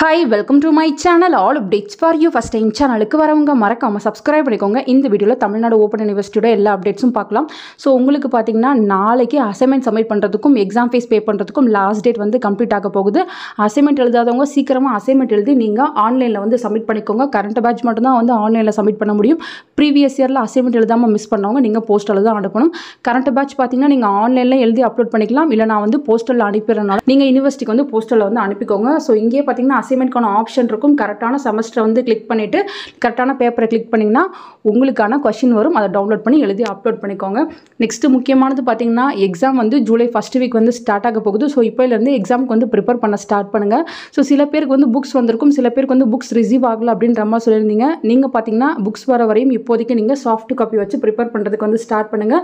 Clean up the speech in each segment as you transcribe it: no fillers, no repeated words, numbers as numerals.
Hi, welcome to my channel. All updates for you. First time சேனலுக்கு வரவங்க மறக்காம subscribe பண்ணிக்கோங்க. இந்த வீடியோல தமிழ்நாடு ஓபன் யுனிவர்சிட்டியோட எல்லா அப்டேட்ஸும் பார்க்கலாம். சோ உங்களுக்கு பாத்தீங்கன்னா நாளைக்கு அசைன்மென்ட் சப்மிட் பண்றதுக்கும் எக்ஸாம் ஃபீஸ் பே பண்றதுக்கும் லாஸ்ட் டேட் வந்து கம்ப்ளீட் ஆக போகுது. அசைன்மென்ட் எழுதாதவங்க சீக்கிரமா அசைன்மென்ட் எழுதி நீங்க ஆன்லைன்ல வந்து சப்மிட் பண்ணிக்கோங்க. கரண்ட் பேட்ச் மட்டும் தான் வந்து ஆன்லைன்ல சப்மிட் பண்ண முடியும். ப்ரீவியஸ் இயர்ல அசைன்மென்ட் எழுதாம மிஸ் பண்ணவங்க நீங்க போஸ்டல்ல தான் அனுப்பணும். கரண்ட் பேட்ச் பாத்தீங்கன்னா நீங்க ஆன்லைன்ல எழுதி அப்லோட் பண்ணிக்கலாம். இல்ல நான் வந்து போஸ்டல்ல அனுப்பிறனால நீங்க யுனிவர்சிட்டிக்கு வந்து போஸ்டல்ல வந்து அனுப்பிக்கோங்க. சோ இங்கே பாத்தீங்கன்னா அசைன்மென்ட்கான ஆப்ஷன் இருக்கும். கரெக்டான செமஸ்டர் வந்து கிளிக் பண்ணிட்டு கரெக்டான பேப்பரை கிளிக் பண்ணீங்கன்னா உங்களுக்கான क्वेश्चन வரும். அதை டவுன்லோட் பண்ணி எழுதி அப்லோட் பண்ணிக்கோங்க. நெக்ஸ்ட் முக்கியமானது பாத்தீங்கன்னா எக்ஸாம் வந்து ஜூலை ஃபர்ஸ்ட் வீக் வந்து ஸ்டார்ட் ஆக போகுது. சோ இப்போல இருந்து எக்ஸாம்க்கு வந்து ப்ரிப்பேர் பண்ண ஸ்டார்ட் பண்ணுங்க. சோ சில பேருக்கு வந்து புக்ஸ் வந்திருக்கும், சில பேருக்கு வந்து புக்ஸ் ரிசீவ் ஆகல அப்படின்ற மாதிரி சொல்லியிருந்தீங்க. நீங்க பாத்தீங்கன்னா புக்ஸ் வர வரையும் இப்போதைக்கு நீங்க சாஃப்ட் காப்பி வச்சு ப்ரிப்பேர் பண்றதுக்கு வந்து ஸ்டார்ட் பண்ணுங்க.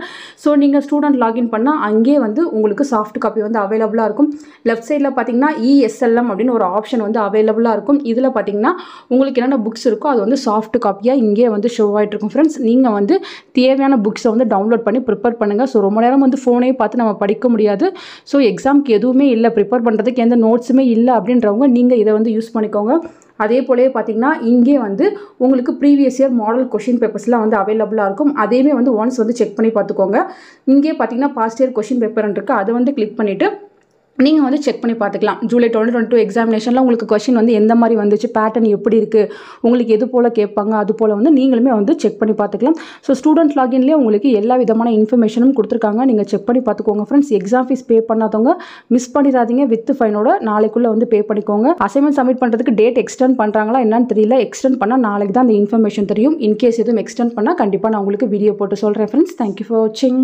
சோ நீங்க ஸ்டூடெண்ட் லாகின் பண்ணா அங்கே வந்து உங்களுக்கு சாஃப்ட் காப்பி வந்து அவைலபிளா இருக்கும். லெஃப்ட் சைடில் பாத்தீங்கன்னா ESLM அப்படின்னு ஒரு ஆப்ஷன் வந்து அவைலபிளா இருக்கும். இதுல பாத்தீங்கன்னா உங்களுக்கு என்னென்ன புக்ஸ் இருக்கோ அது வந்து சாஃப்ட் காப்பியா இங்கே வந்து ஷோ ஆயிட்டு இருக்கும். ஃப்ரெண்ட்ஸ் நீங்க வந்து தேவையான புக்ஸை வந்து டவுன்லோட் பண்ணி ப்ரிப்பேர் பண்ணுங்க. ஸோ ரொம்ப நேரம் வந்து ஃபோனே பார்த்து நம்ம படிக்க முடியாது. ஸோ எக்ஸாம்க்கு எதுவுமே இல்லை, ப்ரிப்பேர் பண்ணுறதுக்கு எந்த நோட்ஸுமே இல்லை அப்படின்றவங்க நீங்கள் இதை வந்து யூஸ் பண்ணிக்கோங்க. அதே போலவே பார்த்தீங்கன்னா இங்கே வந்து உங்களுக்கு ப்ரீவியஸ் இயர் மாடல் கொஷின் பேப்பர்ஸ்லாம் வந்து அவைலபிளாக இருக்கும். அதையுமே வந்து ஒன்ஸ் வந்து செக் பண்ணி பார்த்துக்கோங்க. இங்கே பார்த்தீங்கன்னா பாஸ்ட் இயர் கொஷின் பேப்பர் இருக்கு, அதை வந்து கிளிக் பண்ணிவிட்டு நீங்கள் வந்து செக் பண்ணி பார்த்துக்கலாம். ஜூலை 2022 எக்ஸாமினேஷனில் உங்களுக்கு கொஷின் வந்து எந்த மாதிரி வந்துச்சு, பேட்டர்ன் எப்படி இருக்குது, உங்களுக்கு எது போல் கேட்பாங்க, அது போல் வந்து நீங்களுமே வந்து செக் பண்ணி பார்த்துக்கலாம். ஸோ ஸ்டூடெண்ட் லாகின்லேயே உங்களுக்கு எல்லா விதமான இன்ஃபர்மேஷனும் கொடுத்துருக்காங்க. நீங்கள் செக் பண்ணி பார்த்துக்கோங்க. ஃப்ரெண்ட்ஸ் எக்ஸாம் ஃபீஸ் பே பண்ணாதவங்க மிஸ் பண்ணிடாதீங்க. வித் ஃபைனோட நாளைக்குள்ளே வந்து பே பண்ணிக்கோங்க. அசைன்மெண்ட் சப்மிட் பண்ணுறதுக்கு டேட் எக்ஸ்டெண்ட் பண்ணுறாங்களா என்னன்னு தெரியல. எக்ஸ்டெண்ட் பண்ணால் நாளைக்கு தான் அந்த இன்ஃபர்மேஷன் தெரியும். இன்கேஸ் எதுவும் எக்ஸ்டெண்ட் பண்ணால் கண்டிப்பாக நான் உங்களுக்கு வீடியோ போட்டு சொல்கிறேன். ஃப்ரெண்ட்ஸ் தேங்க்யூ ஃபார் வாட்சிங்.